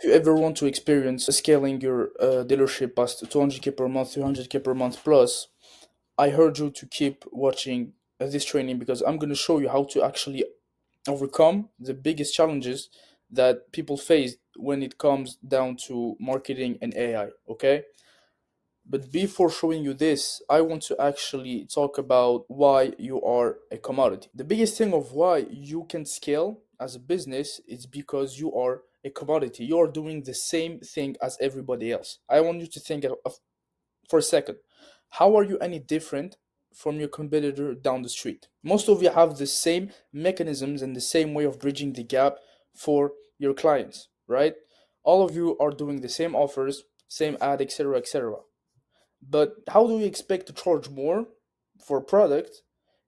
If you ever want to experience scaling your dealership past 200k per month, 300k per month plus, I heard you to keep watching this training because I'm going to show you how to actually overcome the biggest challenges that people face when it comes down to marketing and AI. Okay. But before showing you this, I want to actually talk about why you are a commodity. The biggest thing of why you can scale as a business is because you are a commodity. You are doing the same thing as everybody else. I want you to think for a second. How are you any different from your competitor down the street? Most of you have the same mechanisms and the same way of bridging the gap for your clients, right? All of you are doing the same offers, same ad, etc., etc. But how do you expect to charge more for a product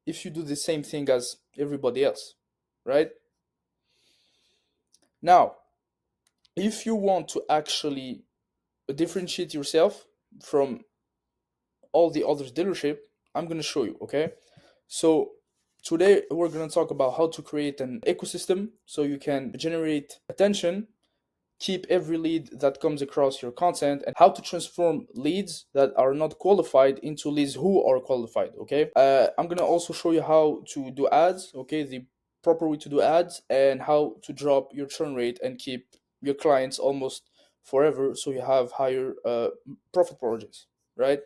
if you do the same thing as everybody else, right? Now, if you want to actually differentiate yourself from all the others dealership, I'm going to show you, okay? So today we're going to talk about how to create an ecosystem so you can generate attention, keep every lead that comes across your content, and how to transform leads that are not qualified into leads who are qualified. Okay, I'm gonna also show you how to do ads, okay, the proper way to do ads, and how to drop your churn rate and keep your clients almost forever so you have higher profit margins, right?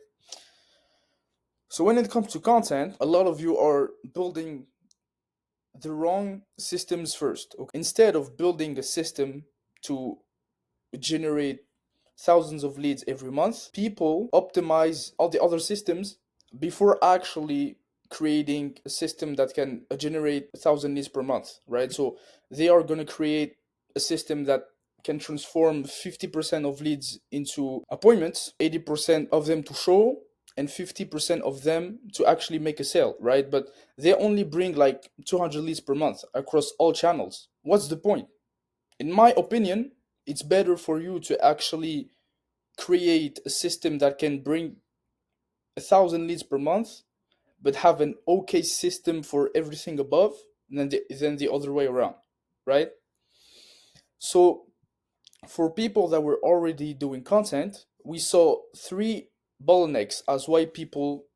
So when it comes to content, a lot of you are building the wrong systems first. Okay? Instead of building a system to generate thousands of leads every month, people optimize all the other systems before actually creating a system that can generate 1,000 leads per month, right? So they are going to create a system that can transform 50% of leads into appointments, 80% of them to show, and 50% of them to actually make a sale, right? But they only bring like 200 leads per month across all channels. What's the point? In my opinion, it's better for you to actually create a system that can bring 1,000 leads per month, but have an okay system for everything above than the other way around, right? So for people that were already doing content, we saw three bottlenecks as why people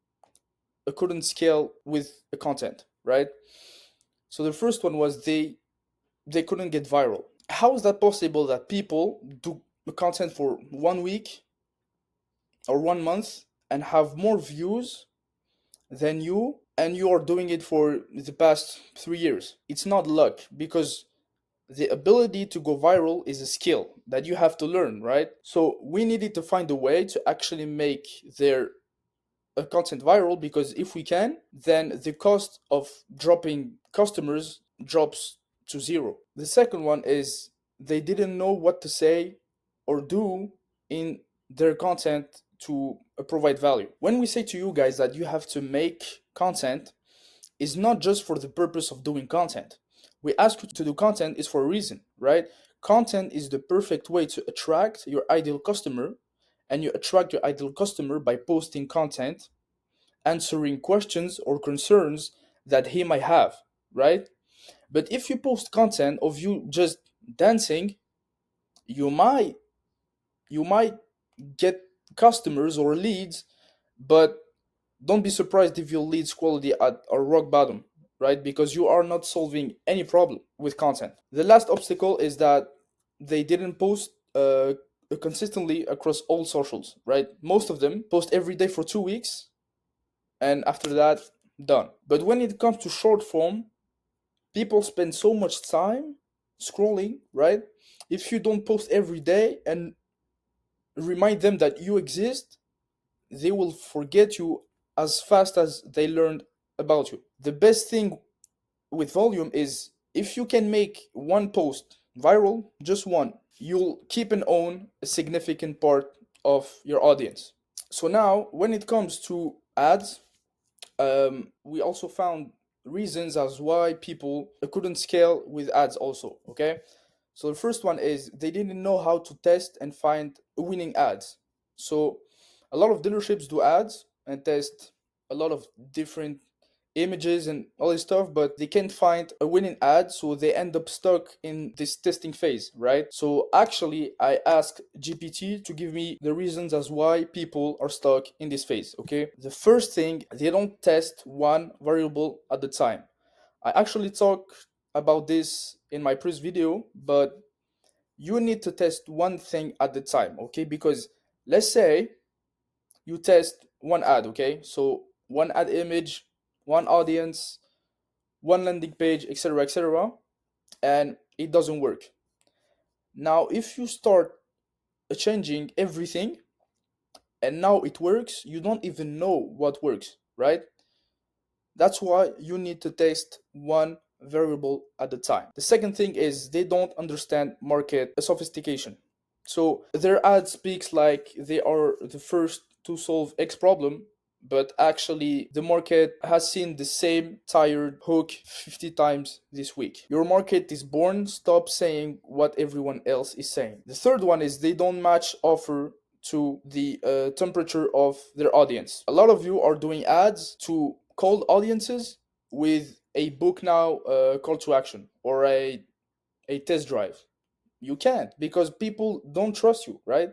couldn't scale with the content, right? So the first one was they couldn't get viral. How is that possible that people do content for 1 week or 1 month and have more views than you, and you are doing it for the past 3 years? It's not luck, because the ability to go viral is a skill that you have to learn, right? So we needed to find a way to actually make their content viral, because if we can, then the cost of dropping customers drops to zero. The second one is they didn't know what to say or do in their content to provide value. When we say to you guys that you have to make content, is not just for the purpose of doing content. We ask you to do content is for a reason, right? Content is the perfect way to attract your ideal customer, and you attract your ideal customer by posting content, answering questions or concerns that he might have, right? But if you post content of you just dancing, you might you might get customers or leads, but don't be surprised if your leads quality at a rock bottom, right? Because you are not solving any problem with content. The last obstacle is that they didn't post consistently across all socials, right? Most of them post every day for 2 weeks, and after that, done. But when it comes to short form, people spend so much time scrolling, right? If you don't post every day and remind them that you exist, they will forget you as fast as they learned about you. The best thing with volume is if you can make one post viral, just one, you'll keep and own a significant part of your audience. So now, when it comes to ads, we also found reasons as why people couldn't scale with ads also, okay? So the first one is they didn't know how to test and find winning ads. So a lot of dealerships do ads and test a lot of different images and all this stuff, but they can't find a winning ad, so they end up stuck in this testing phase, right? So actually, I asked GPT to give me the reasons as why people are stuck in this phase, okay? The first thing, they don't test one variable at the time. I actually talked about this in my previous video, but you need to test one thing at the time, okay? Because let's say you test one ad, okay? So one ad image, one audience, one landing page, etc., and it doesn't work. Now, if you start changing everything and now it works, you don't even know what works, right? That's why you need to test one variable at a time. The second thing is they don't understand market sophistication. So their ad speaks like they are the first to solve X problem, but actually the market has seen the same tired hook 50 times this week. Your market is born, stop saying what everyone else is saying. The third one is they don't match offer to the temperature of their audience. A lot of you are doing ads to cold audiences with a book now call to action or a test drive. You can't because people don't trust you, right?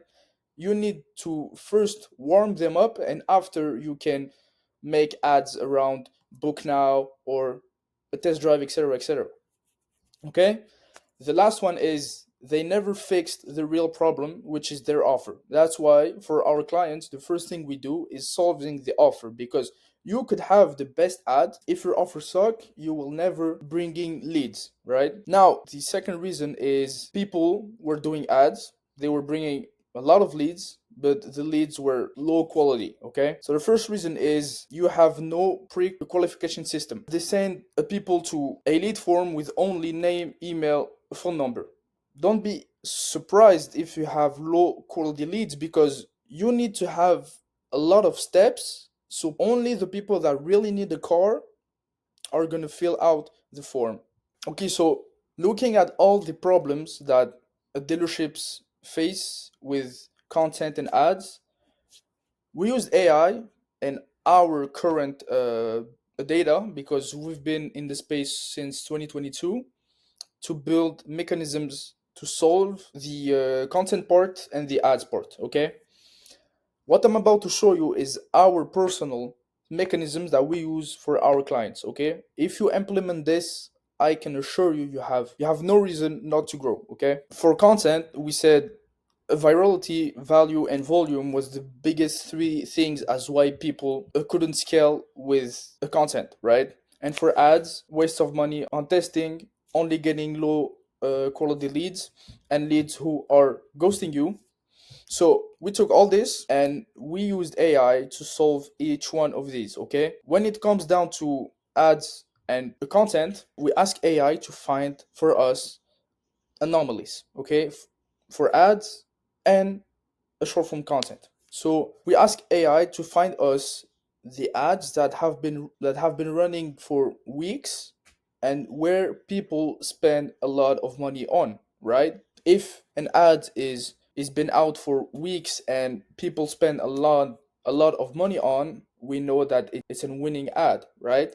You need to first warm them up, and after you can make ads around book now or a test drive, etc., okay? The last one is they never fixed the real problem, which is their offer. That's why for our clients, the first thing we do is solving the offer, because you could have the best ad. If your offer suck, you will never bring in leads, right? Now, the second reason is people were doing ads. They were bringing a lot of leads, but the leads were low quality, okay? So the first reason is you have no pre-qualification system. They send people to a lead form with only name, email, phone number. Don't be surprised if you have low quality leads, because you need to have a lot of steps, so only the people that really need the car are going to fill out the form. Okay, so looking at all the problems that dealerships face with content and ads, we use AI and our current data, because we've been in the space since 2022, to build mechanisms to solve the content part and the ads part, okay? What I'm about to show you is our personal mechanisms that we use for our clients, okay? If you implement this, I can assure you you have no reason not to grow, okay? For content, we said virality, value, and volume was the biggest three things as why people couldn't scale with the content, right? And for ads, waste of money on testing, only getting low quality leads, and leads who are ghosting you. So we took all this and we used AI to solve each one of these, okay? When it comes down to ads and the content, we ask AI to find for us anomalies, okay? For ads and a short form content. So we ask AI to find us the ads that have been running for weeks and where people spend a lot of money on, right? If an ad is been out for weeks and people spend a lot of money on, we know that it's a winning ad, right?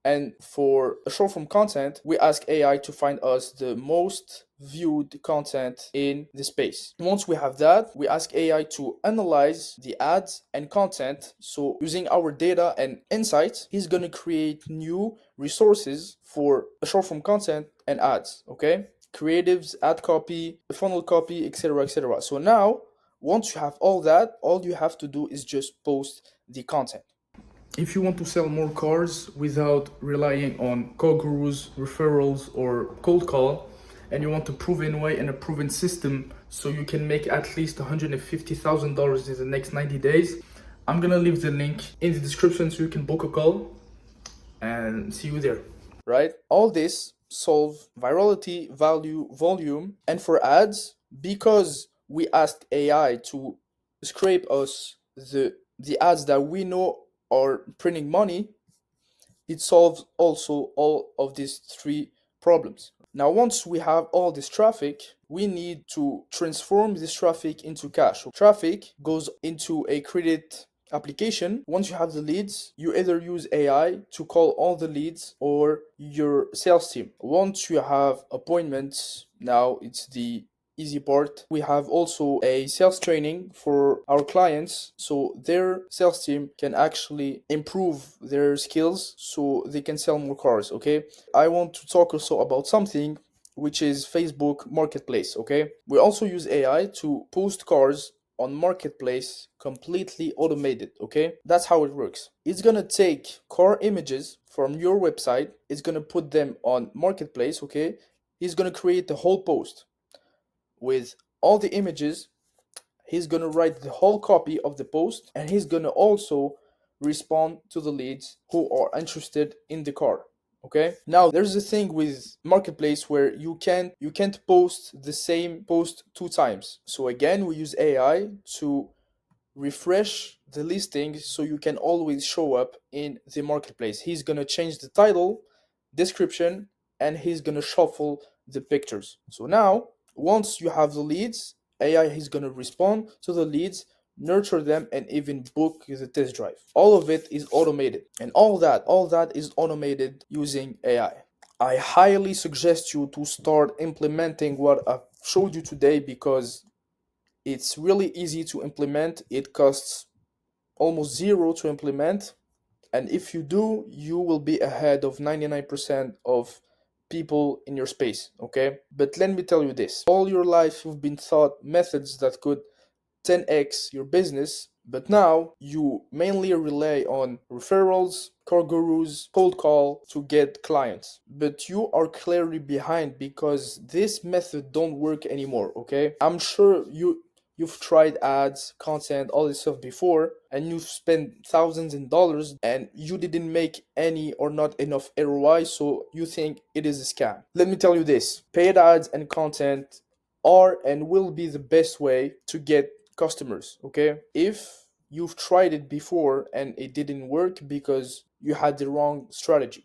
And for short form content, we ask AI to find us the most viewed content in the space. Once we have that, we ask AI to analyze the ads and content. So using our data and insights, he's gonna create new resources for short form content and ads, okay? Creatives, ad copy, funnel copy, etc., etc. So now, once you have all that, all you have to do is just post the content. If you want to sell more cars without relying on car gurus, referrals, or cold call, and you want a proven way and a proven system so you can make at least $150,000 in the next 90 days, I'm gonna leave the link in the description so you can book a call and see you there. Right? All this solve virality, value, volume, and for ads, because we asked AI to scrape us the ads that we know are printing money, it solves also all of these three problems. Now, once we have all this traffic, we need to transform this traffic into cash. Traffic goes into a credit application, once you have the leads, you either use AI to call all the leads or your sales team. Once you have appointments, now it's the easy part. We have also a sales training for our clients so their sales team can actually improve their skills so they can sell more cars, okay? I want to talk also about something which is Facebook Marketplace, okay? We also use AI to post cars on Marketplace completely automated, okay? That's how it works. It's gonna take car images from your website, it's gonna put them on Marketplace, okay? He's gonna create the whole post with all the images. He's gonna write the whole copy of the post and he's gonna also respond to the leads who are interested in the car. Okay, now there's a thing with marketplace where you can't post the same post two times. So again, we use AI to refresh the listing so you can always show up in the marketplace. He's gonna change the title, description, and he's gonna shuffle the pictures. So now, once you have the leads, AI is gonna respond to the leads, nurture them, and even book the test drive. All of it is automated, and all that is automated using AI. I highly suggest you to start implementing what I've showed you today because it's really easy to implement. It costs almost zero to implement. And if you do, you will be ahead of 99% of people in your space, okay? But let me tell you this. All your life you've been taught methods that could 10x your business, but now you mainly rely on referrals, car gurus, cold call to get clients. But you are clearly behind because this method don't work anymore, okay? I'm sure you've tried ads, content, all this stuff before, and you've spent thousands in dollars and you didn't make any or not enough ROI, so you think it is a scam. Let me tell you this, paid ads and content are and will be the best way to get customers, okay? If you've tried it before and it didn't work because you had the wrong strategy.